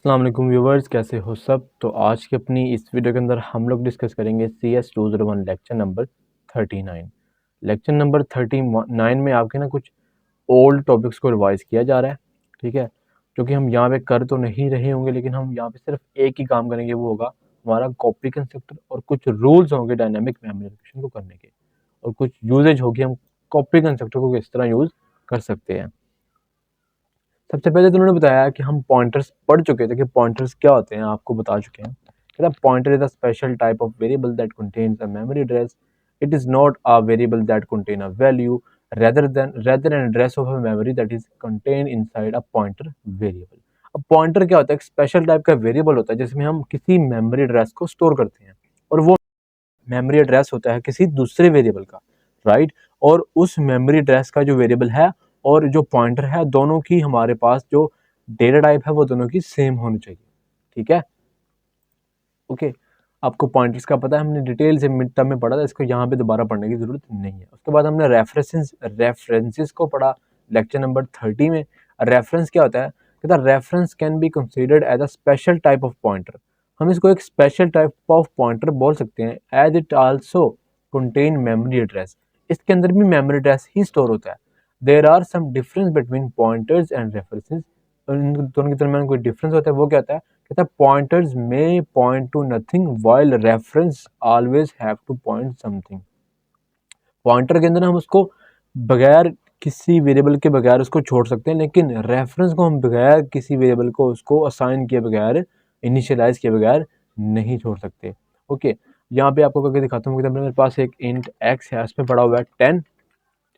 अस्सलाम वालेकुम व्यूवर्स, कैसे हो सब। तो आज की अपनी इस वीडियो के अंदर हम लोग डिस्कस करेंगे CS 201 lecture number 39। Lecture number 39 में आपके ना कुछ ओल्ड टॉपिक्स को रिवाइज किया जा रहा है, ठीक है। जो कि हम यहाँ पे कर तो नहीं रहे होंगे, लेकिन हम यहाँ पे सिर्फ एक ही काम करेंगे, वो होगा हमारा कॉपी कंस्ट्रक्टर और कुछ रूल्स होंगे डायनामिक मेमोरी एलोकेशन को करने के, और कुछ यूजेज होगी हम कॉपी कंस्ट्रक्टर को किस तरह यूज कर सकते हैं। सबसे पहले तो उन्होंने बताया कि हम पॉइंटर्स पढ़ चुके थे कि पॉइंटर्स क्या होते हैं, आपको बता चुके हैं। कहता है pointer is a special type of variable that contains a memory address. It is not a variable that contain a value rather an address of a memory that is contained inside a pointer variable। अब pointer क्या होता है? एक special type का variable होता है जिसमें हम किसी मेमोरी एड्रेस को स्टोर करते हैं, और वो मेमोरी एड्रेस होता है किसी दूसरे वेरिएबल का, राइट। और उस मेमोरी एड्रेस का जो वेरिएबल है और जो पॉइंटर है, दोनों की हमारे पास जो डेटा टाइप है वो दोनों की सेम होनी चाहिए, ठीक है। ओके, आपको पॉइंटर्स का पता है, हमने डिटेल से मिड टर्म में पढ़ा था, इसको यहाँ पे दोबारा पढ़ने की जरूरत नहीं है। उसके बाद हमने रेफरेंसेस को पढ़ा लेक्चर नंबर 30 में। रेफरेंस क्या होता है? कहता है reference can be considered as a special type of pointer. हम इसको एक स्पेशल टाइप ऑफ पॉइंटर बोल सकते हैं, as it also contain memory address. इसके अंदर भी मेमोरी एड्रेस ही स्टोर होता है। There are some difference between pointers and references. इन दोनों के दरमियान कोई डिफरेंस होता है, वो क्या होता है? कहता है पॉइंटर्स में point two nothing while reference always have two point something. Pointer के अंदर हम उसको बगैर किसी वेरिएबल के बगैर उसको छोड़ सकते हैं, लेकिन रेफरेंस को हम बगैर किसी वेरिएबल को उसको असाइन किए बगैर, इनिशियलाइज किए बगैर नहीं छोड़ सकते। ओके, यहाँ पे आपको करके दिखाता हूँ। मेरे पास एक इंट एक्स है, इसमें पड़ा हुआ है 10,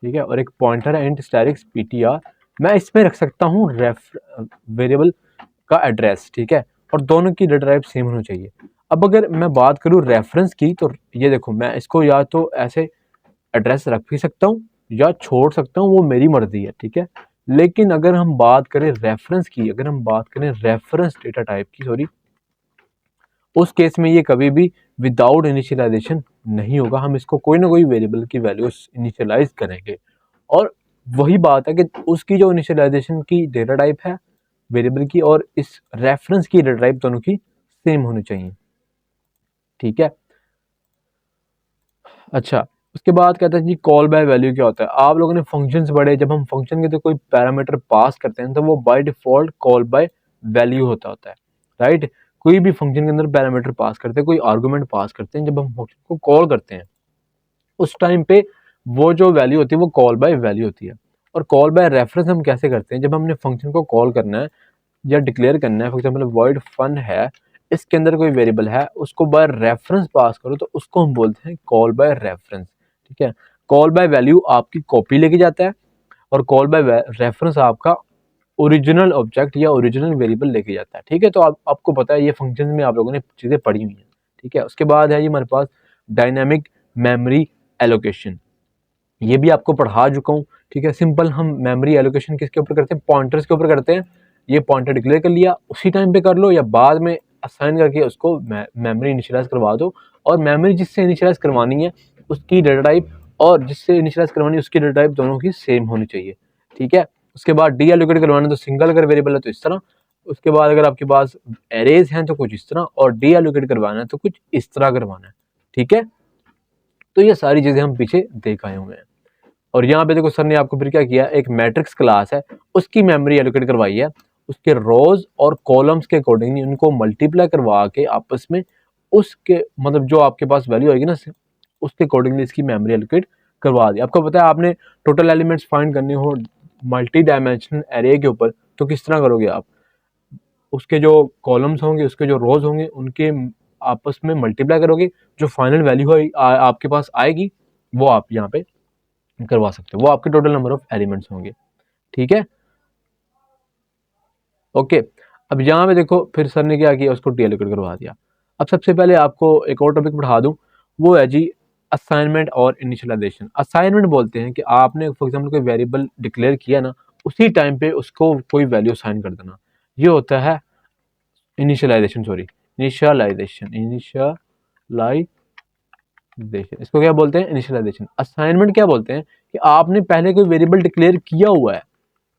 ठीक है, और एक पॉइंटर है इंट स्टैटिक्स ptr। मैं इसमें रख सकता हूँ वेरिएबल का एड्रेस, ठीक है, और दोनों की डेटा टाइप सेम होनी चाहिए। अब अगर मैं बात करूँ रेफरेंस की, तो ये देखो, मैं इसको या तो ऐसे एड्रेस रख भी सकता हूँ या छोड़ सकता हूँ, वो मेरी मर्जी है, ठीक है। लेकिन अगर हम बात करें रेफरेंस की, अगर हम बात करें रेफरेंस डेटा टाइप की, सॉरी, उस केस में ये कभी भी विदाउट इनिशियलाइजेशन नहीं होगा। हम इसको कोई ना कोई वेरिएबल की वैल्यू इनिशियलाइज करेंगे, और वही बात है कि उसकी जो इनिशियलाइजेशन की डेटा टाइप है वेरिएबल की, और इस रेफरेंस की डेटा टाइप दोनों की सेम होनी चाहिए, ठीक है। अच्छा, उसके बाद कहता है जी कॉल बाय वैल्यू क्या होता है। आप लोगों ने फंक्शंस पढ़े, जब हम फंक्शन के तो कोई पैरामीटर पास करते हैं तो वो by default call by value होता है, राइट। कोई भी फंक्शन के अंदर पैरामीटर पास करते हैं, कोई आर्गुमेंट पास करते हैं, जब हम फंक्शन को कॉल करते हैं उस टाइम पे वो जो वैल्यू होती है वो कॉल बाय वैल्यू होती है। और कॉल बाय रेफरेंस हम कैसे करते हैं? जब हमने फंक्शन को कॉल करना है या डिक्लेयर करना है, फॉर एग्जांपल वॉइड फन है, इसके अंदर कोई वेरिएबल है, उसको बाय रेफरेंस पास करो तो उसको हम बोलते हैं कॉल बाय रेफरेंस, ठीक है। कॉल बाय वैल्यू आपकी कॉपी लेके जाता है, और कॉल बाय रेफरेंस आपका ओरिजिनल ऑब्जेक्ट या ओरिजिनल वेरिएबल लेके जाता है, ठीक है। तो आपको पता है, ये फंक्शन में आप लोगों ने चीजें पढ़ी हुई हैं, ठीक है। उसके बाद है ये हमारे पास डायनामिक मेमोरी एलोकेशन, ये भी आपको पढ़ा चुका हूँ, ठीक है। सिंपल हम मेमोरी एलोकेशन किसके ऊपर करते हैं? पॉइंटर्स के ऊपर करते हैं। ये पॉइंटर डिक्लेयर कर लिया, उसी टाइम पे कर लो, या बाद में असाइन करके उसको मेमोरी इनिशियलाइज करवा दो, और मेमोरी जिससे इनिशियलाइज करवानी है उसकी डेटा टाइप और जिससे इनिशियलाइज करवानी है उसकी डेटा टाइप दोनों की सेम होनी चाहिए, ठीक है। उसके बाद डी एलोकेट करवाना तो सिंगल अगर वेरिएबल है तो इस तरह, उसके बाद अगर आपके पास एरेज हैं तो कुछ इस तरह, और डी एलोकेट करवाना है तो कुछ इस तरह करवाना है, ठीक है। तो ये सारी चीजें हम पीछे देख आए हुए हैं। और यहाँ पे देखो, सर ने आपको फिर क्या किया, एक मैट्रिक्स क्लास है, उसकी मेमोरी एलोकेट करवाई है, उसके रोज और कॉलम्स के अकॉर्डिंगली उनको मल्टीप्लाई करवा के आपस में उसके मतलब जो आपके पास वैल्यू आएगी ना, उसके अकॉर्डिंगली इसकी मेमोरी एलोकेट करवा दी। आपको पता है, आपने टोटल एलिमेंट्स फाइंड करने हो मल्टी डायमेंशनल एरे के ऊपर, तो किस तरह करोगे आप? उसके जो कॉलम्स होंगे, उसके जो रोज होंगे, उनके आपस में मल्टीप्लाई करोगे, जो फाइनल वैल्यू आपके पास आएगी वो आप यहाँ पे करवा सकते हो, वो आपके टोटल नंबर ऑफ एलिमेंट्स होंगे, ठीक है। ओके, अब यहाँ पे देखो, फिर सर ने क्या किया, उसको डीएलोकेट करवा दिया। अब सबसे पहले आपको एक और टॉपिक पढ़ा दूं, वो है जी असाइनमेंट और इनिशियलाइजेशन। असाइनमेंट बोलते हैं कि आपने फॉर एग्जांपल कोई वेरिएबल डिक्लेयर किया ना, उसी टाइम पे उसको कोई वैल्यू असाइन कर देना, ये होता है इनिशियलाइजेशन, सॉरी, इनिशियलाइजेशन। इसको क्या बोलते हैं? इनिशियलाइजेशन। असाइनमेंट क्या बोलते हैं कि आपने पहले कोई वेरिएबल डिक्लेयर किया हुआ है,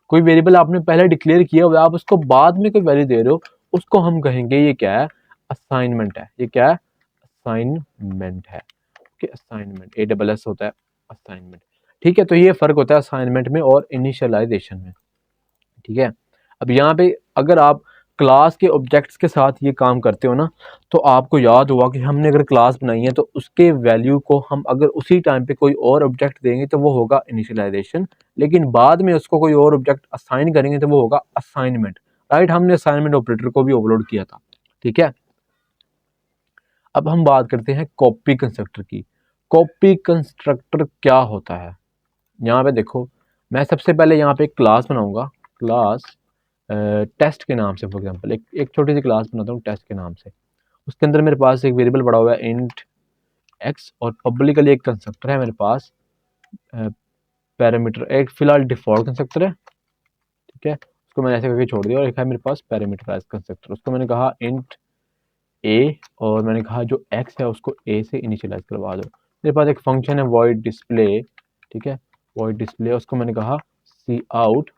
कोई वेरिएबल आपने पहले डिक्लेयर किया हुआ है, आप उसको बाद में कोई वैल्यू दे रहे हो, उसको हम कहेंगे ये क्या है, असाइनमेंट है। ये क्या है, असाइनमेंट है। ओके, असाइनमेंट ASS होता है असाइनमेंट। ठीक है, तो ये फर्क होता है असाइनमेंट में और इनिशियलाइजेशन में। ठीक है, अब यहाँ पे अगर आप क्लास के ऑब्जेक्ट्स के साथ ये काम करते हो ना, तो आपको याद होगा कि हमने अगर क्लास बनाई है तो उसके वैल्यू को हम अगर उसी टाइम पे कोई और ऑब्जेक्ट देंगे तो वो होगा इनिशियलाइजेशन, लेकिन बाद में उसको कोई और ऑब्जेक्ट असाइन करेंगे तो वो होगा असाइनमेंट। राइट, हमने असाइनमेंट ऑपरेटर को भी ओवरलोड किया था। ठीक है, अब हम बात करते हैं कॉपी कंस्ट्रक्टर की। कॉपी कंस्ट्रक्टर क्या होता है, यहाँ पे देखो, मैं सबसे पहले यहाँ पे एक क्लास बनाऊंगा, क्लास टेस्ट के नाम से। फॉर एग्जांपल एक छोटी सी क्लास बनाता हूँ टेस्ट के नाम से। उसके अंदर मेरे पास एक वेरिएबल पड़ा हुआ है इंट एक्स, और पब्लिकली एक कंस्ट्रक्टर है मेरे पास पैरामीटर, एक फिलहाल डिफॉल्ट कंस्ट्रक्टर है। ठीक है, उसको मैंने ऐसे करके छोड़ दिया, और एक है मेरे पास पैरामीटराइज कंस्ट्रक्टर, उसको मैंने कहा इंट ए, और मैंने कहा जो एक्स है उसको ए से इनिशियलाइज करवा दो। मेरे पास एक फंक्शन है वॉइड डिस्प्ले। ठीक है, वॉइड डिस्प्ले, उसको मैंने कहा सी आउट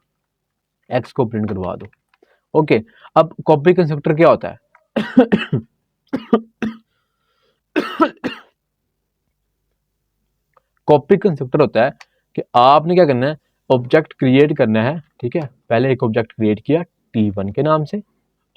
एक्स को प्रिंट करवा दो। ओके, अब कॉपी कंस्ट्रक्टर क्या होता है? कॉपी कंस्ट्रक्टर होता है कि आपने क्या करना है, ऑब्जेक्ट क्रिएट करना है। ठीक है, पहले एक ऑब्जेक्ट क्रिएट किया t1 के नाम से,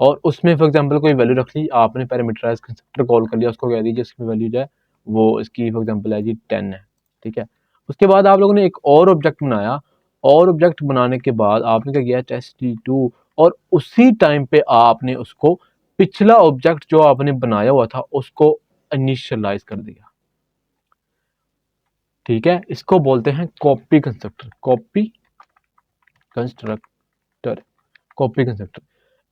और उसमें फॉर एग्जांपल कोई वैल्यू रख ली, आपने पैरामीटराइज कंस्ट्रक्टर कॉल कर लिया, उसको कह दीजिए इसकी वैल्यू जो है वो इसकी फॉर एग्जांपल है जी 10 है। ठीक है, उसके बाद आप लोगों ने एक और ऑब्जेक्ट बनाया, और ऑब्जेक्ट बनाने के बाद आपने क्या किया, test2, और उसी टाइम पे आपने उसको पिछला ऑब्जेक्ट जो आपने बनाया हुआ था उसको इनिशियलाइज कर दिया। ठीक है, इसको बोलते हैं copy constructor. Copy constructor, copy constructor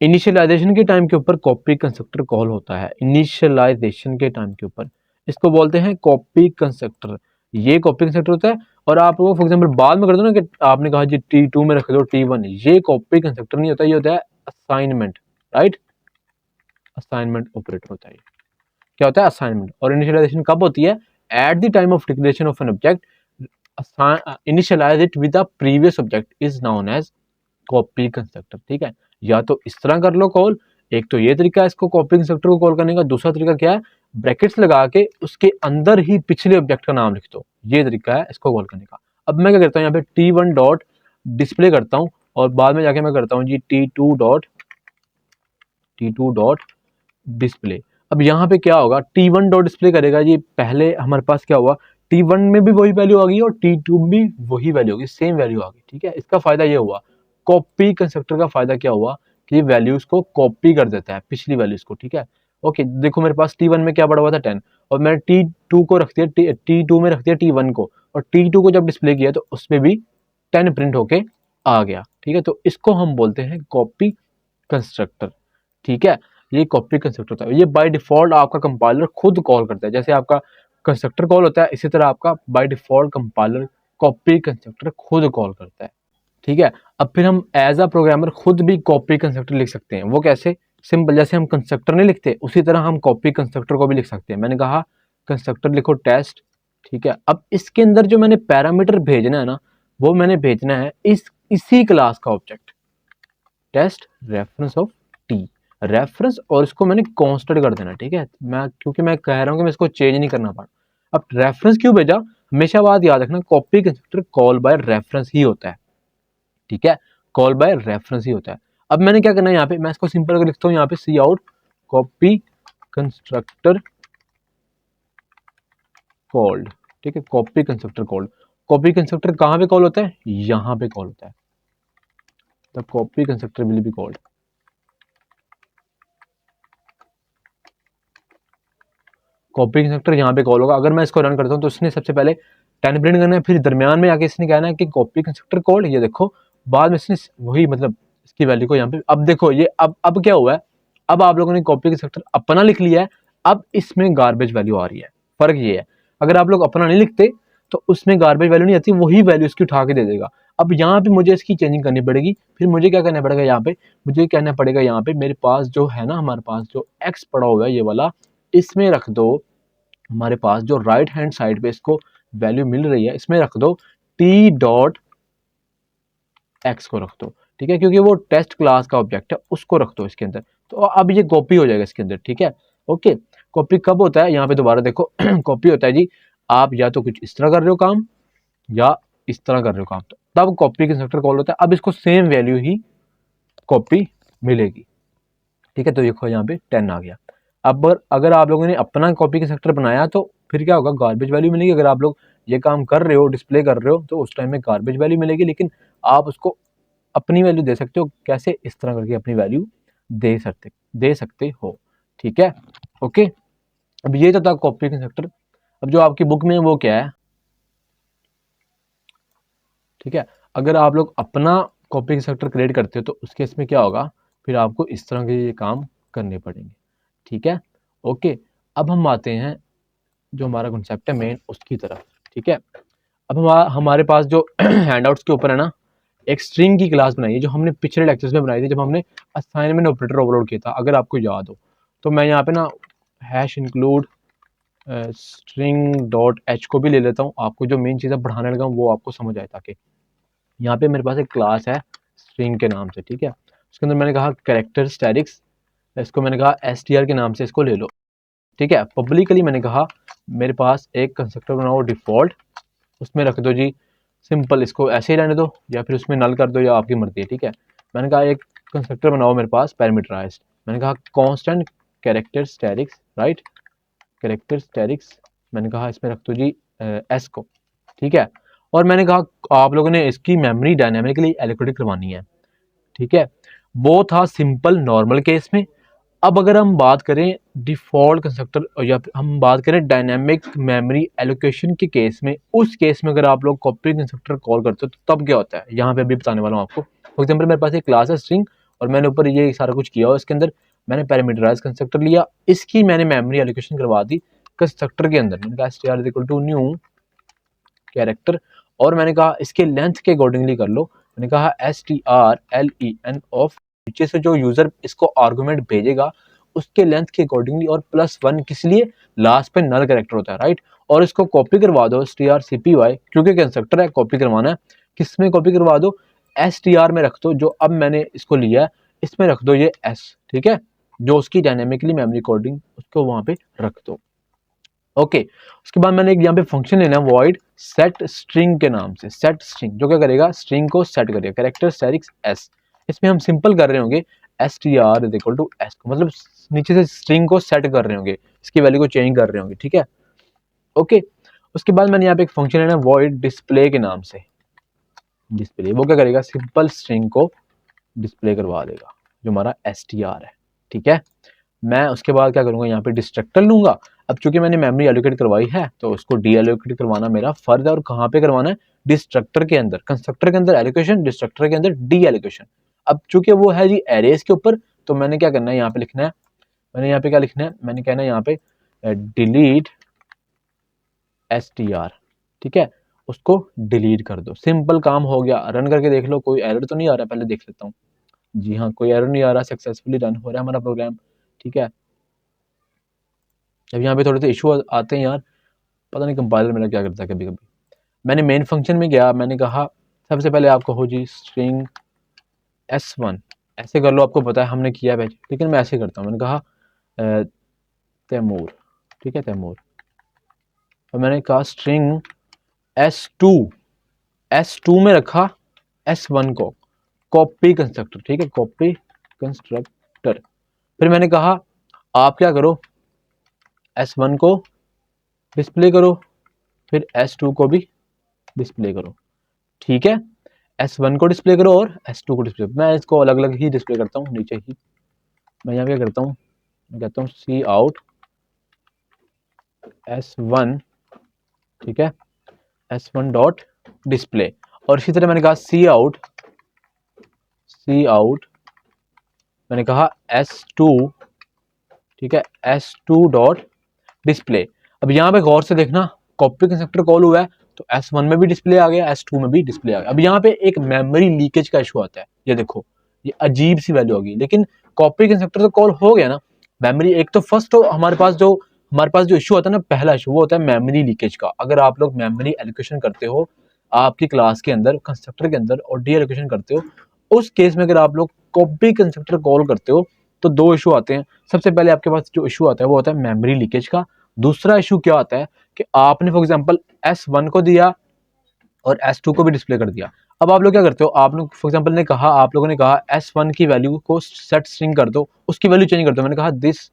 initialization के टाइम के ऊपर कॉपी कंस्ट्रक्टर कॉल होता है। इनिशियलाइजेशन के टाइम के ऊपर इसको बोलते हैं कॉपी कंस्ट्रक्टर। ये कॉपी कंस्ट्रक्टर होता है, और आप वो फॉर एग्जांपल बाद में कर दो ना कि आपने कहा जी t2 में रख दो t1, ये कॉपी कंस्ट्रक्टर नहीं होता, ये होता है असाइनमेंट। राइट, असाइनमेंट ऑपरेटर होता है। क्या होता है, असाइनमेंट। और इनिशियलाइजेशन कब होती है, at the time of declaration of an object initialize it with the previous object is known as copy constructor. ठीक है, या तो इस तरह कर लो कॉल, एक तो ये तरीका है इसको कॉपी कंस्ट्रक्टर को कॉल करने का, दूसरा तरीका क्या है, ब्रैकेट्स लगा के उसके अंदर ही पिछले ऑब्जेक्ट का नाम लिख दो, ये तरीका है इसको कॉल करने का। अब मैं क्या करता हूँ, यहाँ पे t1 डॉट डिस्प्ले करता हूँ, और बाद में जाके मैं करता हूँ जी t2 डॉट डिस्प्ले। अब यहाँ पे क्या होगा, t1 डॉट डिस्प्ले करेगा जी, पहले हमारे पास क्या हुआ, t1 में भी वही वैल्यू आ गई और t2 में भी वही वैल्यू होगी, सेम वैल्यू आ गई। ठीक है, इसका फायदा ये हुआ, कॉपी कंस्ट्रक्टर का फायदा क्या हुआ कि ये वैल्यूज को कॉपी कर देता है पिछली वैल्यूज को। ठीक है, ओके, देखो मेरे पास t1 में क्या पड़ा हुआ था 10, और मैंने t2 को रख दिया, t2 में रख दिया t1 को, और t2 को जब डिस्प्ले किया तो उसमें भी 10 प्रिंट होके आ गया। ठीक है, तो इसको हम बोलते हैं कॉपी कंस्ट्रक्टर। ठीक है, ये कॉपी कंस्ट्रक्टर होता है, ये बाय डिफॉल्ट आपका कंपाइलर खुद कॉल करता है, जैसे आपका कंस्ट्रक्टर कॉल होता है इसी तरह आपका by default compiler copy constructor खुद कॉल करता है। ठीक है, अब फिर हम एज अ प्रोग्रामर खुद भी कॉपी कंस्ट्रक्टर लिख सकते हैं। वो कैसे, सिंपल, जैसे हम कंस्ट्रक्टर नहीं लिखते उसी तरह हम कॉपी कंस्ट्रक्टर को भी लिख सकते हैं। मैंने कहा कंस्ट्रक्टर लिखो टेस्ट। ठीक है, अब इसके अंदर जो मैंने पैरामीटर भेजना है ना, वो मैंने भेजना है इसी क्लास का object test reference of T, reference, और इसको मैंने कांस्टेंट कर देना। ठीक है, मैं क्योंकि मैं कह रहा हूं कि मैं इसको चेंज नहीं करना पड़ा। अब रेफरेंस क्यों भेजा, हमेशा बात याद रखना, copy constructor call by reference ही होता है। ठीक है, कॉल बाय रेफरेंस ही होता है। अब मैंने क्या करना है, यहाँ पे मैं इसको सिंपल करके लिखता हूँ, यहाँ पे सी आउट कॉपी कंस्ट्रक्टर कॉल्ड। ठीक है, copy constructor called, copy constructor कहाँ पे कॉल होता है, यहाँ पे कॉल होता है, the copy constructor will be called. Copy constructor यहाँ पे कॉल होगा। अगर मैं इसको रन करता हूँ तो इसने सबसे पहले 10 प्रिंट करना है, फिर दरमियान में आके इसने कहना है कि कॉपी कंस्ट्रक्टर कॉल, ये देखो बाद में इसने वही मतलब इसकी वैल्यू को यहाँ पे, अब देखो ये अब क्या हुआ है, अब आप लोगों ने कॉपी कंस्ट्रक्टर अपना लिख लिया है, अब इसमें गार्बेज वैल्यू आ रही है। फर्क ये है, अगर आप लोग अपना नहीं लिखते तो उसमें गार्बेज वैल्यू नहीं आती, वही वैल्यू इसकी उठा के दे देगा। अब यहाँ पे मुझे इसकी चेंजिंग करनी पड़ेगी, फिर मुझे क्या करना पड़ेगा, यहाँ पे मुझे कहना पड़ेगा, यहाँ पे मेरे पास जो है ना, हमारे पास जो एक्स पड़ा हुआ है ये वाला, इसमें रख दो, हमारे पास जो राइट हैंड साइड पे इसको वैल्यू मिल रही है इसमें रख दो टी डॉट एक्स को रख दो। ठीक है, क्योंकि वो टेस्ट क्लास का ऑब्जेक्ट है, उसको रख दो इसके अंदर। तो अब ये कॉपी हो जाएगा इसके अंदर, ठीक है। ओके, कॉपी कब होता है, यहाँ पे दोबारा देखो कॉपी होता है जी, आप या तो कुछ इस तरह कर रहे हो काम या इस तरह कर रहे हो काम, तो तब कॉपी कंस्ट्रक्टर कॉल होता है। अब इसको सेम वैल्यू ही कॉपी मिलेगी, ठीक है। तो देखो यहाँ पे 10 आ गया। अब अगर आप लोगों ने अपना कॉपी कंस्ट्रक्टर बनाया तो फिर क्या होगा, गार्बेज वैल्यू मिलेगी। अगर आप लोग ये काम कर रहे हो, डिस्प्ले कर रहे हो, तो उस टाइम में गार्बेज वैल्यू मिलेगी, लेकिन आप उसको अपनी वैल्यू दे सकते हो। कैसे, इस तरह करके अपनी वैल्यू दे सकते हो, ठीक है। ओके, अब ये तो था कॉपी कंस्ट्रक्टर। अब जो आपकी बुक में है वो क्या है, ठीक है। अगर आप लोग अपना कॉपी कंस्ट्रक्टर क्रिएट करते हो तो उस केस में क्या होगा, फिर आपको इस तरह के ये काम करने पड़ेंगे, ठीक है। ओके, अब हम आते हैं जो हमारा कॉन्सेप्ट है मेन उसकी तरफ, ठीक है। अब हमारे पास जो हैंडआउट्स के ऊपर है ना, एक स्ट्रिंग की क्लास बनाई है, जो हमने पिछले लेक्चर्स में बनाई थी जब हमने असाइनमेंट ऑपरेटर ओवरलोड किया था, अगर आपको याद हो। तो मैं यहाँ पे ना hash include string dot H को भी ले लेता हूँ, आपको जो मेन चीज़ें बढ़ाने लगा हूँ वो आपको समझ आए। ताकि यहाँ पे मेरे पास एक क्लास है स्ट्रिंग के नाम से, ठीक है। उसके अंदर मैंने कहा कैरेक्टर स्टैटिक्स, इसको मैंने कहा str के नाम से इसको ले लो, ठीक है। पब्लिकली मैंने कहा मेरे पास एक कंस्ट्रक्टर बनाओ डिफॉल्ट, उसमें रख दो जी सिंपल, इसको ऐसे ही रहने दो या फिर उसमें नल कर दो, या आपकी मर्जी है, ठीक है। मैंने कहा एक कंस्ट्रक्टर बनाओ मेरे पास पैरामीटराइज्ड, मैंने कहा constant character statics, right, character statics, मैंने कहा इसमें रख दो जी एस को, ठीक है। और मैंने कहा आप लोगों ने इसकी मेमोरी डायनेमिकली एलोकेट करवानी है, ठीक है। वो था सिंपल नॉर्मल केस में। अब अगर हम बात करें डिफॉल्ट कंस्ट्रक्टर या हम बात करें डायनेमिक मेमोरी एलोकेशन के केस में, उस केस में अगर आप लोग कॉपी कंस्ट्रक्टर कॉल करते हो तो तब क्या होता है, यहाँ पे अभी बताने वाला हूँ आपको। फॉर एग्जांपल मेरे पास एक क्लास है स्ट्रिंग, और मैंने ऊपर ये सारा कुछ किया और इसके अंदर मैंने पैरामीटराइज कंस्ट्रक्टर लिया, इसकी मैंने मेमोरी एलोकेशन करवा दी कंस्ट्रक्टर के अंदर। मैंने कहा str equal to new character, और मैंने कहा इसके लेंथ के अकॉर्डिंगली कर लो। मैंने कहा strlen ऑफ, नीचे से जो यूजर इसको आर्गुमेंट भेजेगा उसके लेंथ के अकॉर्डिंगली, और +1 किस लिए, लास्ट पे नल कैरेक्टर होता है, राइट। और इसको कॉपी करवा दो strcpy, क्योंकि कंस्ट्रक्टर है कॉपी करवाना है, किस में कॉपी करवा दो, str में रख दो, जो अब मैंने इसको लिया है इसमें रख दो ये s, ठीक है, जो उसकी डायनेमिकली मेमोरी कोडिंग उसको वहां पे रख दो। ओके, उसके बाद मैंने एक यहाँ पे फंक्शन लेना है वॉइड सेट स्ट्रिंग के नाम से, सेट स्ट्रिंग, जो क्या करेगा, स्ट्रिंग को सेट करेगा, कैरेक्टर स्टैटिक्स एस। इसमें हम सिंपल कर रहे होंगे str is equal to S, मतलब नीचे से स्ट्रिंग को सेट कर रहे होंगे, इसकी वैल्यू को चेंज कर रहे होंगे, ठीक है। ओके, उसके बाद मैंने यहाँ पे एक फंक्शन लेना है वॉइड डिस्प्ले के नाम से, डिस्प्ले, वो क्या करेगा, सिंपल स्ट्रिंग को डिस्प्ले करवा देगा, जो हमारा str है, ठीक है। मैं उसके बाद क्या करूंगा, यहाँ पे डिस्ट्रक्टर लूंगा। अब चूंकि मैंने मेमोरी एलोकेट करवाई है तो उसको डी एलोकेट करवाना मेरा फर्ज है, और कहाँ पे करवाना है, डिस्ट्रक्टर के अंदर। कंस्ट्रक्टर के अंदर एलोकेशन, डिस्ट्रक्टर के अंदर डी एलोकेशन। अब चूंकि वो है जी एरेज के ऊपर, तो मैंने क्या करना है, यहाँ पे लिखना है, मैंने यहाँ पे क्या लिखना है, मैंने कहना है यहाँ पे डिलीट str, ठीक है, उसको डिलीट कर दो, सिंपल काम हो गया। रन करके देख लो, कोई एरर तो नहीं आ रहा, पहले देख लेता हूँ। जी हाँ, कोई एरर नहीं आ रहा, सक्सेसफुली रन हो रहा है हमारा प्रोग्राम, ठीक है। अब यहाँ पे थोड़े से इशू आते हैं यार, पता नहीं कंपाइलर मेरा क्या करता है कभी कभी। मैंने मेन फंक्शन में गया, मैंने कहा सबसे पहले आपको हो जी स्ट्रिंग s1, ऐसे कर लो, आपको पता है हमने किया है, लेकिन मैं ऐसे करता हूँ। मैंने कहा तैमूर, ठीक है, तैमूर, और मैंने कहा स्ट्रिंग s2 में रखा s1 को, कॉपी कंस्ट्रक्टर, ठीक है, कॉपी कंस्ट्रक्टर। फिर मैंने कहा आप क्या करो, s1 को डिस्प्ले करो, फिर s2 को भी डिस्प्ले करो, ठीक है। s1 को डिस्प्ले करो और s2 को डिस्प्ले, मैं इसको अलग अलग ही डिस्प्ले करता हूँ नीचे ही। मैं यहाँ क्या करता हूँ, मैं कहता हूँ सी आउट s1, ठीक है, s1 डॉट डिस्प्ले। और इसी तरह मैंने कहा सी आउट, मैंने कहा s2, ठीक है, s2 डॉट डिस्प्ले। अब यहाँ पे गौर से देखना, कॉपी कंस्ट्रक्टर कॉल हुआ है तो s1 में भी डिस्प्ले आ गया, s2 में भी डिस्प्ले आ गया। अब यहाँ पे एक मेमोरी लीकेज का इशू आता है, ये देखो, ये अजीब सी वैल्यू होगी, लेकिन कॉपी कंस्ट्रक्टर तो कॉल हो गया ना, मेमोरी एक तो फर्स्ट, तो हमारे पास जो इशू होता है ना, पहला इशू वो होता है मेमोरी लीकेज का। अगर आप लोग मेमोरी एलोकेशन करते हो आपकी क्लास के अंदर, कंस्ट्रक्टर के अंदर, और डी एलोकेशन करते हो, उस केस में अगर आप लोग कॉपी कंस्ट्रक्टर कॉल करते हो तो दो इशू आते हैं। सबसे पहले आपके पास जो इशू आता है वो होता है मेमोरी लीकेज का। दूसरा इशू क्या आता है कि आपने फॉर एग्जांपल S1 को दिया और S2 को भी डिस्प्ले कर दिया। अब आप लोग क्या करते हो, आप लोग फॉर एग्जांपल ने कहा, आप लोगों ने कहा S1 की वैल्यू को सेट स्ट्रिंग कर दो, उसकी वैल्यू चेंज कर दो। मैंने कहा दिस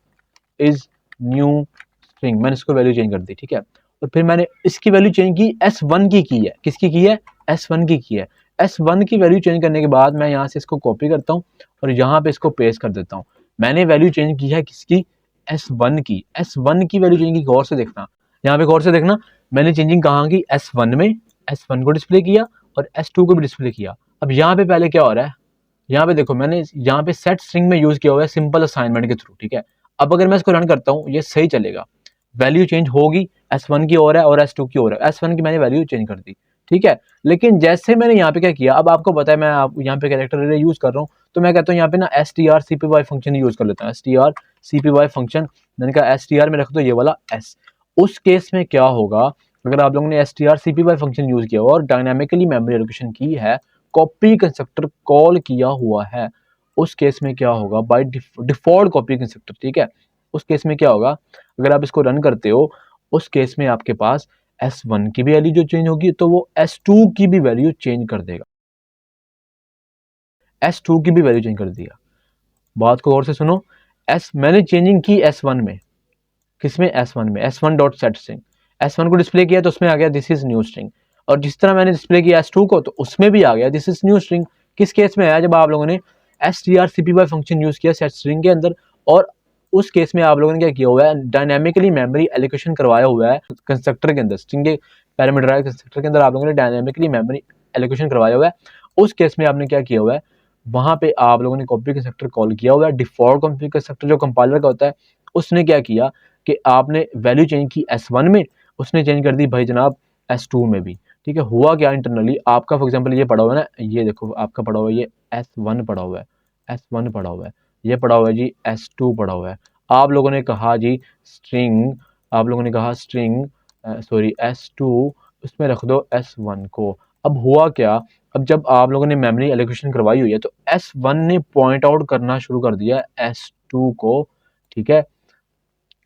इज न्यू स्ट्रिंग, मैंने इसको वैल्यू चेंज कर दी, ठीक है। और फिर मैंने इसकी वैल्यू चेंज की, S1 की है। किसकी की है? S1 की है। S1 की वैल्यू चेंज करने के बाद मैं यहाँ से इसको कॉपी करता हूँ और यहाँ पे इसको पेस्ट कर देता हूँ। मैंने वैल्यू चेंज की है किसकी? S1 की। S1 की वैल्यू चेंज की, गौर से देखना, यहाँ पे गौर से देखना, मैंने चेंजिंग कहाँ की? S1 में। S1 को डिस्प्ले किया और S2 को भी डिस्प्ले किया। अब यहाँ पे पहले क्या हो रहा है, यहाँ पे देखो, मैंने यहाँ पे सेट स्ट्रिंग में यूज किया हुआ है सिंपल असाइनमेंट के थ्रू, ठीक है। अब अगर मैं इसको रन करता हूँ, ये सही चलेगा, वैल्यू चेंज होगी, S1 की और है और S2 की और है। S1 की मैंने वैल्यू चेंज कर दी, ठीक है। लेकिन जैसे मैंने यहाँ पे क्या किया, अब आपको पता है मैं यहाँ पे कैरेक्टर अरे यूज कर रहा हूँ, तो मैं कहता हूँ यहाँ पे ना strcpy फंक्शन यूज कर लेता हूँ। strcpy फंक्शन, मैंने कहा str में रख दो ये वाला s। उस केस में क्या होगा, अगर आप लोगों ने strcpy फंक्शन यूज किया हुआ और डायनामिकली मेमोरी एलोकेशन की है, कॉपी कंस्ट्रक्टर कॉल किया हुआ है, उस केस में क्या होगा, बाय डिफॉल्ट कॉपी कंस्ट्रक्टर, ठीक है। उस केस में क्या होगा, अगर आप इसको रन करते हो, उस केस में आपके पास S1 की भी वैल्यू जो चेंज होगी तो वो S2 की भी वैल्यू चेंज कर देगा। S2 की भी वैल्यू चेंज कर दिया। बात को और से सुनो, मैंने चेंजिंग की S1 में, किसमें? S1 में। S1 dot set string, S1 को डिस्प्ले किया तो उसमें आ गया दिस इज न्यू स्ट्रिंग, और जिस तरह मैंने डिस्प्ले किया S2 को तो उसमें भी आ गया दिस इज न्यू स्ट्रिंग। किस केस में आया? जब आप लोगों ने strcpy फंक्शन यूज किया सेट स्ट्रिंग के अंदर, और उस केस में आप लोगों ने क्या किया हुआ है, डायनामिकली मेमोरी एलोकेशन करवाया हुआ है कंस्ट्रक्टर के अंदर, स्ट्रिंग के पैरामीटराइज्ड कंस्ट्रक्टर के अंदर आप लोगों ने डायनामिकली मेमोरी एलोकेशन करवाया हुआ है। उस केस में आपने क्या किया हुआ है, वहां पे आप लोगों ने कॉपी कंस्ट्रक्टर कॉल किया हुआ है। डिफॉल्ट कॉपी कंस्ट्रक्टर जो कंपाइलर का होता है, उसने क्या किया कि आपने वैल्यू चेंज की S1 में, उसने चेंज कर दी भाई जनाब S2 में भी, ठीक है। हुआ क्या इंटरनली, आपका फॉर एग्जांपल ये पड़ा हुआ है ना, ये देखो आपका पड़ा हुआ है, ये S1 पड़ा हुआ है, S1 पड़ा हुआ है, ये पड़ा हुआ है जी S2 पड़ा हुआ है। आप लोगों ने कहा जी स्ट्रिंग, आप लोगों ने कहा स्ट्रिंग सॉरी S2, उसमें रख दो S1 को। अब हुआ क्या, अब जब आप लोगों ने मेमोरी एलोकेशन करवाई हुई है तो S1 ने पॉइंट आउट करना शुरू कर दिया S2 को, ठीक है।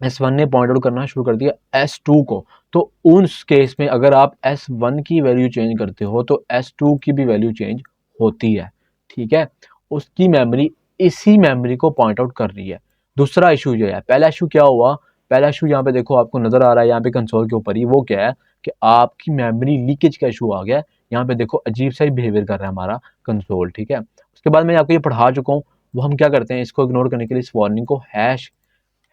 S1 ने पॉइंट आउट करना शुरू कर दिया S2 को। तो उस केस में अगर आप S1 की वैल्यू चेंज करते हो तो S2 की भी वैल्यू चेंज होती है, ठीक है। उसकी मेमोरी इसी मेमोरी को पॉइंट आउट कर रही है। दूसरा इशू जो है, पहला इशू क्या हुआ, पहला इशू यहाँ पे देखो आपको नजर आ रहा है, यहाँ पे कंसोल के ऊपर ही, वो क्या है कि आपकी मेमोरी लीकेज का इशू आ गया। यहाँ पे देखो अजीब सा ही बिहेवियर कर रहा है हमारा कंसोल, ठीक है। उसके बाद मैं आपको ये पढ़ा चुका हूँ, वो हम क्या करते हैं, इसको इग्नोर करने के लिए इस वार्निंग को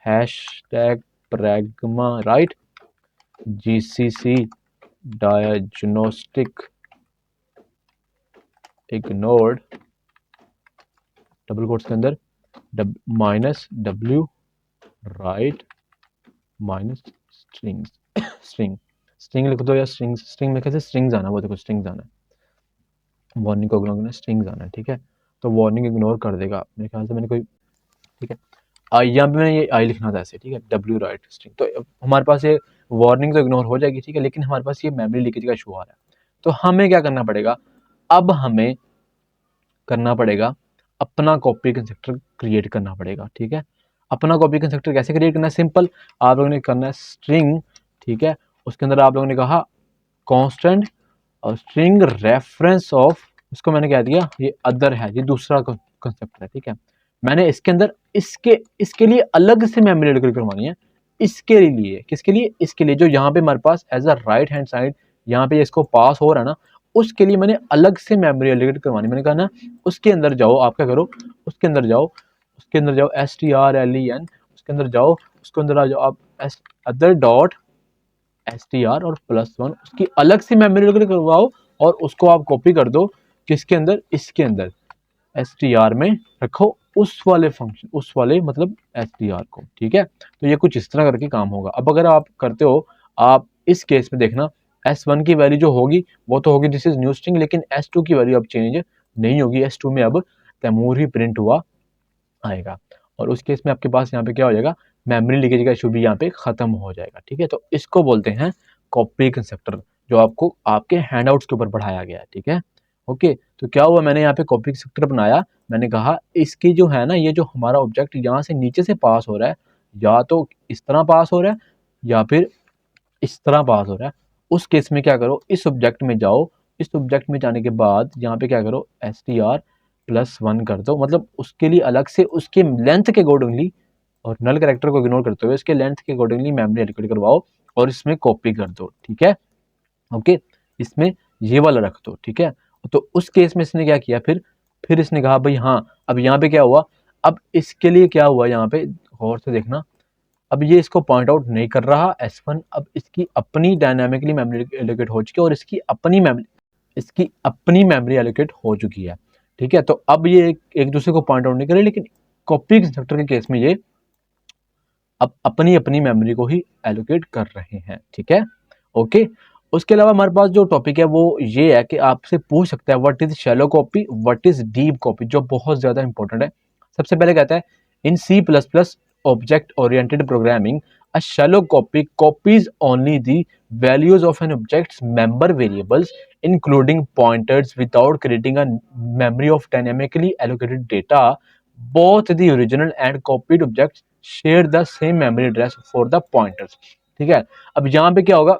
hashtag pragma right gcc diagnostic ignored double quotes के अंदर -w right minus strings string लिख दो या स्ट्रिंग में कैसे स्ट्रिंग्स आना, वो देखो स्ट्रिंग्स आना है, वार्निंग को इग्नोर करना, स्ट्रिंग्स आना है, ठीक है। तो वार्निंग इग्नोर कर देगा मेरे ख्याल से, मैंने कोई, ठीक है। यहाँ पे मैंने ये आई लिखना था ऐसे, ठीक है, w राइट स्ट्रिंग, तो हमारे पास ये वार्निंग तो इग्नोर हो जाएगी, ठीक है। लेकिन हमारे पास ये मेमोरी लीकेज का इशू आ रहा है, तो हमें क्या करना पड़ेगा, अब हमें करना पड़ेगा अपना कॉपी कंस्ट्रक्टर क्रिएट करना पड़ेगा, ठीक है। अपना कॉपी कंस्ट्रक्टर कैसे क्रिएट करना है, सिंपल, आप लोगों ने करना है स्ट्रिंग, ठीक है। उसके अंदर आप लोगों ने कहा कांस्टेंट और स्ट्रिंग रेफरेंस ऑफ, उसको मैंने कह दिया ये अदर है, ये दूसरा कंसेप्ट है, ठीक है। मैंने इसके अंदर इसके लिए अलग से मेमोरी एलोकेट करवानी है, इसके लिए, किसके लिए, इसके लिए जो यहाँ पे हमारे पास as a right hand side यहाँ पे इसको पास हो रहा है ना, उसके लिए मैंने अलग से मेमोरी एलोकेट करवानी। मैंने कहा ना उसके अंदर जाओ, आप क्या करो, उसके अंदर जाओ strlen, उसके अंदर जाओ, उसके अंदर आ जाओ आप अदर डॉट str और +1, उसकी अलग से मेमोरी एलोकेट करवाओ और उसको आप कॉपी कर दो किसके अंदर, इसके अंदर str में रखो, उस वाले फंक्शन, उस वाले मतलब str को, ठीक है। तो ये कुछ इस तरह करके काम होगा। अब अगर आप करते हो, आप इस केस में देखना S1 की वैल्यू जो होगी वो तो होगी दिस इज न्यू स्ट्रिंग, लेकिन S2 की वैल्यू अब चेंज नहीं होगी। S2 में अब तैमूर ही प्रिंट हुआ आएगा, और उस केस में आपके पास यहाँ पे क्या हो जाएगा, मेमोरी लीकेज का इशू भी यहाँ पे खत्म हो जाएगा, ठीक है। तो इसको बोलते हैं कॉपी कंस्ट्रक्टर, जो आपको आपके हैंडआउट्स के ऊपर पढ़ाया गया है, ठीक है। ओके, तो क्या हुआ, मैंने यहाँ पे कॉपी कंस्ट्रक्टर बनाया, मैंने कहा इसकी जो है ना, ये जो हमारा ऑब्जेक्ट यहाँ से नीचे से पास हो रहा है, या तो इस तरह पास हो रहा है या फिर इस तरह पास हो रहा है। उस केस में क्या करो, इस ऑब्जेक्ट में जाओ, इस ऑब्जेक्ट में जाने के बाद यहाँ पे क्या करो, str+1 कर दो, मतलब उसके लिए अलग से उसके लेंथ के अकॉर्डिंगली, और नल कैरेक्टर को इग्नोर करते हुए इसके लेंथ के अकॉर्डिंगली मेमोरी एलोकेट करवाओ और इसमें कॉपी कर दो, ठीक है। ओके, इसमें ये वाला रख दो, ठीक है। तो उस केस में इसने क्या किया, फिर इसने कहा भाई हाँ, अब यहाँ पे क्या हुआ, अब इसके लिए क्या हुआ, यहाँ पे गौर से देखना, अब ये इसको पॉइंट आउट नहीं कर रहा S1, अब इसकी अपनी डायनामिकली मेमोरी एलोकेट हो चुकी है और इसकी अपनी मेमोरी एलोकेट हो चुकी है, ठीक है। तो अब ये एक दूसरे को पॉइंट आउट नहीं करे, लेकिन कॉपी कंस्ट्रक्टर के केस में ये अब अपनी अपनी मेमोरी को ही एलोकेट कर रहे हैं, ठीक है। ओके, उसके अलावा हमारे पास जो टॉपिक है वो ये है कि आपसे पूछ सकता है what is shallow copy, what is deep copy, जो बहुत ज्यादा इंपॉर्टेंट है। सबसे पहले कहता है इन C++ object oriented programming a shallow copy copies only the values of an object's member variables including pointers without creating a memory of dynamically allocated data. Both the original and copied objects share the same memory address for the pointers, ठीक है। अब यहाँ पे क्या होगा,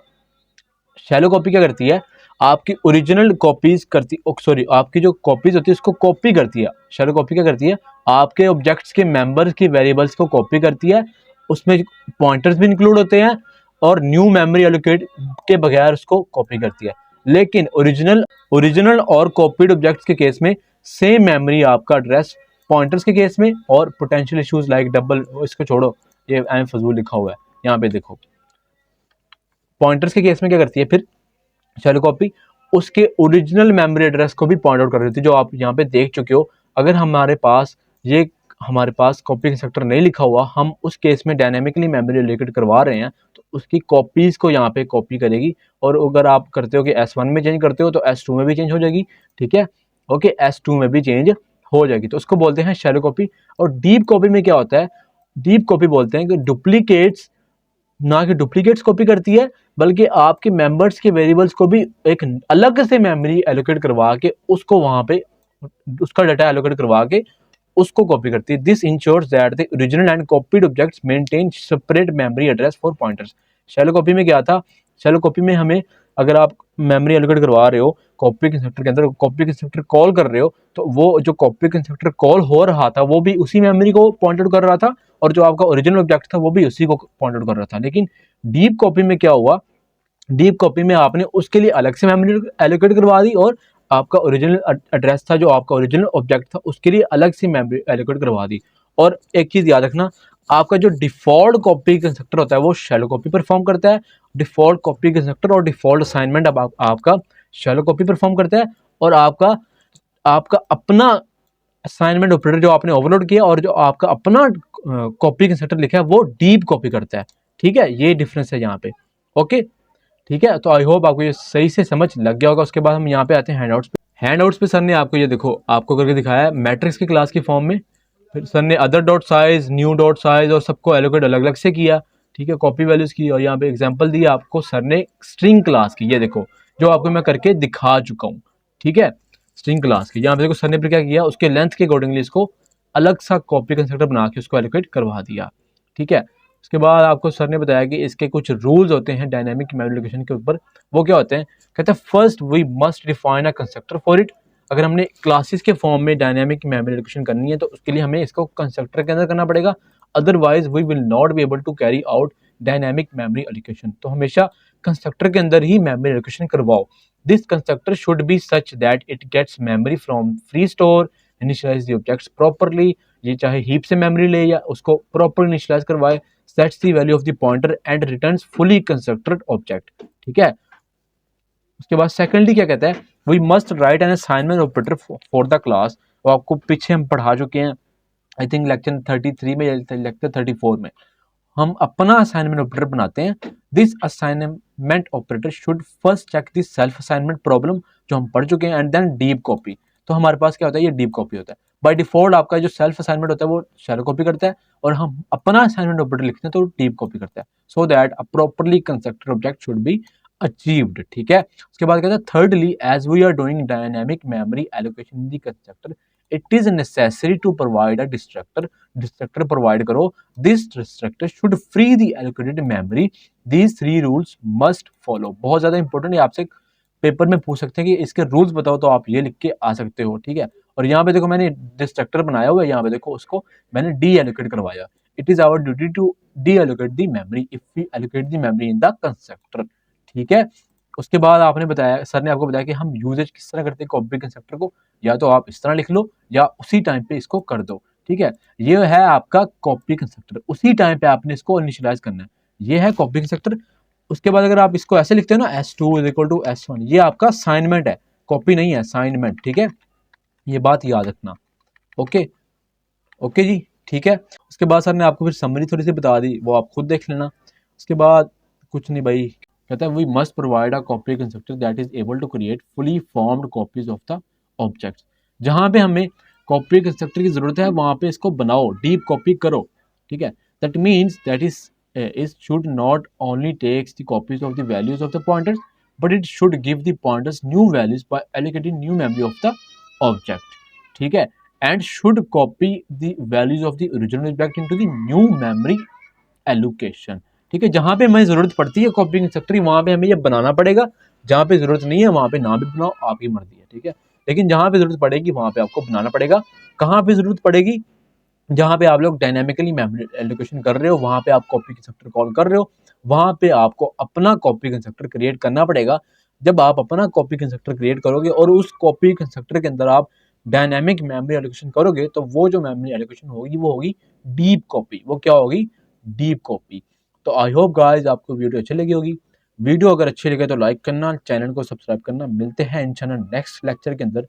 shallow copy क्या करती है, आपकी ओरिजिनल कॉपीज करती, सॉरी, आपकी जो कॉपीज होती है उसको कॉपी करती है। शैलो कॉपी क्या करती है, आपके ऑब्जेक्ट्स के मेंबर्स की वेरिएबल्स को कॉपी करती है, उसमें पॉइंटर्स भी इंक्लूड होते हैं और न्यू मेमोरी एलोकेट के बगैर उसको कॉपी करती है। लेकिन ओरिजिनल और कॉपीड ऑब्जेक्ट्स के केस में सेम मेमोरी आपका एड्रेस, पॉइंटर्स के केस में, और पोटेंशियल इश्यूज लाइक डबल, इसको छोड़ो, ये एम फजूल लिखा हुआ है, यहाँ पे देखो पॉइंटर्स के केस में क्या करती है, फिर शैलो कॉपी उसके ओरिजिनल मेमोरी एड्रेस को भी पॉइंट आउट कर रही थी, जो आप यहाँ पे देख चुके हो। अगर हमारे पास कॉपी कंस्ट्रक्टर नहीं लिखा हुआ, हम उस केस में डायनेमिकली मेमोरी एलोकेट करवा रहे हैं, तो उसकी कॉपीज को यहाँ पे कॉपी करेगी। और अगर आप करते हो कि S1 में चेंज करते हो तो S2 में भी चेंज हो जाएगी, ठीक है। ओके, S2 में भी चेंज हो जाएगी, तो उसको बोलते हैं शैलो कॉपी। और डीप कॉपी में क्या होता है, डीप कॉपी बोलते हैं कि डुप्लीकेट्स, ना कि डुप्लीकेट्स कॉपी करती है, बल्कि आपके मेंबर्स के वेरिएबल्स को भी एक अलग से मेमोरी एलोकेट करवा के उसको वहां पे उसका डाटा एलोकेट करवा के उसको कॉपी करती है। This ensures that the original and copied objects maintain separate memory address for pointers. Shallow copy में क्या था, शैलो कॉपी में हमें, अगर आप मेमोरी एलोकेट करवा रहे हो कॉपी कंस्ट्रक्टर के अंदर, कॉपी कंस्ट्रक्टर कॉल कर रहे हो, तो वो जो कॉपी कंस्ट्रक्टर कॉल हो रहा था वो भी उसी मेमोरी को पॉइंट आउट कर रहा था, और जो आपका ओरिजिनल ऑब्जेक्ट था वो भी उसी को पॉइंट आउट कर रहा था। लेकिन डीप कॉपी में क्या हुआ, डीप कॉपी में आपने उसके लिए अलग से मेमोरी एलोकेट करवा दी, और आपका ओरिजिनल एड्रेस था, जो आपका ओरिजिनल ऑब्जेक्ट था, उसके लिए अलग से मेमोरी एलोकेट करवा दी। और एक चीज याद रखना, आपका जो डिफॉल्ट कॉपी कंस्ट्रक्टर होता है वो शैलो कॉपी परफॉर्म करता है। डिफॉल्ट कॉपी कंस्ट्रक्टर और डिफॉल्ट असाइनमेंट अब आपका शैलो कॉपी परफॉर्म करता है, और आपका आपका अपना असाइनमेंट ऑपरेटर जो आपने ओवरलोड किया और जो आपका अपना कॉपी कंस्ट्रक्टर लिखा है वो डीप कॉपी करता है, ठीक है। ये डिफरेंस है यहाँ पे। ओके, ठीक है, तो आई होप आपको ये सही से समझ लग गया होगा। उसके बाद हम यहाँ पे आते हैं हैंडआउट्स पे। हैंडआउट्स पे सर ने आपको ये देखो आपको करके दिखाया है मैट्रिक्स की क्लास की फॉर्म में। फिर सर ने other dot size, new dot size और सबको एलोकेट अलग अलग से किया, ठीक है, कॉपी वैल्यूज की। और यहाँ पे एग्जांपल दी आपको सर ने स्ट्रिंग क्लास की, ये देखो जो आपको मैं करके दिखा चुका हूँ, ठीक है, स्ट्रिंग क्लास की। यहाँ पे देखो सर ने फिर क्या किया, उसके लेंथ के अकॉर्डिंगली इसको अलग सा कॉपी कंस्ट्रक्टर बना के उसको एलोकेट करवा दिया, ठीक है। उसके बाद आपको सर ने बताया कि इसके कुछ रूल्स होते हैं डायनामिक मेमोरी लोकेशन के ऊपर। वो क्या होते हैं, कहते हैं first we must define a constructor for it. अगर हमने क्लासेस के फॉर्म में डायनामिक मेमोरी लोकेशन करनी है तो उसके लिए हमें इसको कंस्ट्रक्टर के अंदर करना पड़ेगा, otherwise we will not be able to carry out dynamic memory allocation. तो हमेशा कंस्ट्रक्टर के अंदर ही मेमोरी एलोकेशन करवाओ। This constructor should be such that it gets memory from free store, initialize the objects properly, ये चाहे heap से memory ले या उसको प्रॉपर इनिशियलाइज करवाए, sets the value of the pointer and returns fully constructed object, ठीक है। उसके बाद सेकेंडली क्या कहता है, we must write an assignment operator for the class. वो आपको पीछे हम पढ़ा चुके हैं, आई थिंक लेक्चर 33 में या लेक्चर 34 में हम अपना असाइनमेंट ऑपरेटर बनाते हैं। This assignment operator should first check this self assignment problem जो हम पढ़ चुके हैं, एंड देन डीप कॉपी। तो हमारे पास क्या होता है, ये डीप कॉपी होता है। बाय डिफॉल्ट आपका जो सेल्फ असाइनमेंट होता है वो शैलो कॉपी करता है, और हम अपना असाइनमेंट ऑपरेटर लिखते हैं तो डीप कॉपी करता है। So that a properly constructed object should be achieved. ठीक है, उसके बाद कहता है thirdly as we are doing dynamic memory allocation in the constructor it is necessary to provide a destructor. Destructor provide करो, this destructor should free the allocated memory, these three rules must follow. बहुत ज्यादा important है, आपसे paper में पूछ सकते हैं कि इसके रूल्स बताओ, तो आप ये लिख के आ सकते हो। ठीक है, और यहाँ पे देखो मैंने डिस्ट्रक्टर बनाया हुआ है, यहाँ पे देखो उसको मैंने डी एलोकेट करवाया। It is our duty to deallocate the memory if we allocate the memory in the constructor. ठीक है, उसके बाद आपने बताया, सर ने आपको बताया कि हम यूजेज किस तरह करते हैं कॉपी कंस्ट्रक्टर को, या तो आप इस तरह लिख लो या उसी टाइम पे इसको कर दो। ठीक है, ये है आपका कॉपी कंस्ट्रक्टर, उसी टाइम पे आपने इसको इनिशियलाइज करना है, ये है कॉपी कंस्ट्रक्टर। उसके बाद अगर आप इसको ऐसे लिखते हो ना S2 is equal to S1, ये आपका असाइनमेंट है, कॉपी नहीं है, असाइनमेंट। ठीक है, ये बात याद रखना। ओके ओके जी, ठीक है। उसके बाद सर ने आपको फिर समरी थोड़ी सी बता दी, वो आप खुद देख लेना। उसके बाद कुछ नहीं भाई, कहता है we must provide a copy constructor that is able to create fully formed copies of the objects. जहां पे हमें कॉपी कंस्ट्रक्टर की जरूरत है वहां पे इसको बनाओ, डीप कॉपी करो। ठीक है, that means that is should not only takes the copies of the values of the pointers but it should give the pointers new values by allocating new memory of the object. ठीक है, and should copy the values of the original object into the new memory allocation। ठीक है, जहां पे हमें जरूरत पड़ती है कॉपी कंस्ट्रक्टर, वहां पे हमें ये बनाना पड़ेगा, जहां पे जरूरत नहीं है वहां पे ना भी बनाओ, आपकी मर्जी है। ठीक है, लेकिन जहां पे जरूरत पड़ेगी वहां पे आपको बनाना पड़ेगा। कहां पे जरूरत पड़ेगी, जहां पे आप लोग डायनामिकली मेमोरी एलोकेशन कर रहे हो, वहां पे आप कॉपी कंस्ट्रक्टर कॉल कर रहे हो, वहां पे आपको अपना कॉपी कंस्ट्रक्टर क्रिएट करना पड़ेगा। जब आप अपना कॉपी कंस्ट्रक्टर क्रिएट करोगे और उस कॉपी कंस्ट्रक्टर के अंदर आप डायनामिक मेमोरी एलोकेशन करोगे, तो वो जो मेमोरी एलोकेशन होगी वो होगी डीप कॉपी। वो क्या होगी, डीप कॉपी। तो आई होप गाइस आपको वीडियो अच्छी लगी होगी। वीडियो अगर अच्छी लगे तो लाइक करना, चैनल को सब्सक्राइब करना। मिलते हैं इंशाल्लाह नेक्स्ट लेक्चर के अंदर।